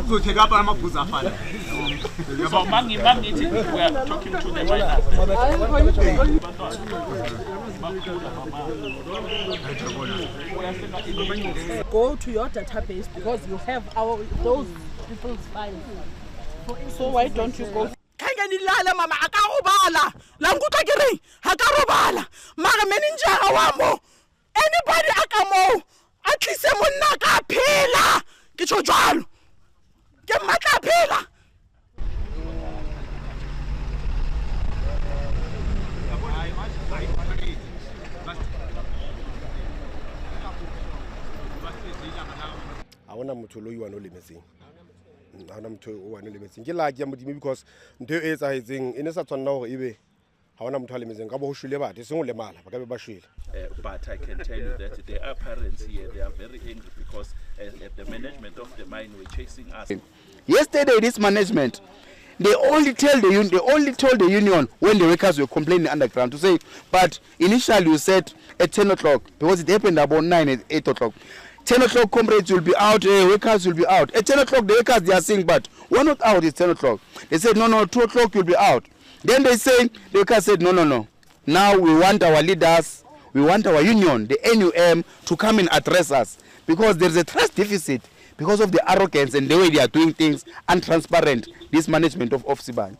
kuzotheka apha amabhuza afana. So mangi we are talking to the miners. Go to your database because you have those people's files. So why don't you go? Kangenilala mama akarobala la nkutla ke reng ha ka robala mara manager wa mo anybody akamo a tlise monna ka phela ke tšho jalo ke matla phela. Awona motho lo iwa no lemetseng awona motho o wa no lemetseng ke la ke ya modimo because ntho e etsaetseng ene sa tshwanna hore ebe awona motho a lemetseng ka bo shwele batho seng o lemala ba ka be ba shwele. But I can tell you that there are parents here, they are very angry because the management of the mine were chasing us. Yesterday this management they only told the union when the workers were complaining underground to say, but initially you said at 10 o'clock because it happened about 9 at 8 o'clock. 10 o'clock comrades will be out, workers will be out. At 10 o'clock the workers they are saying, but we're not out, it's 10 o'clock. They said, no, 2 o'clock you'll be out. Then they say, the workers said, no. Now we want our leaders, we want our union, the NUM, to come and address us. Because there's a trust deficit because of the arrogance and the way they are doing things, untransparent, this management of Sibanye.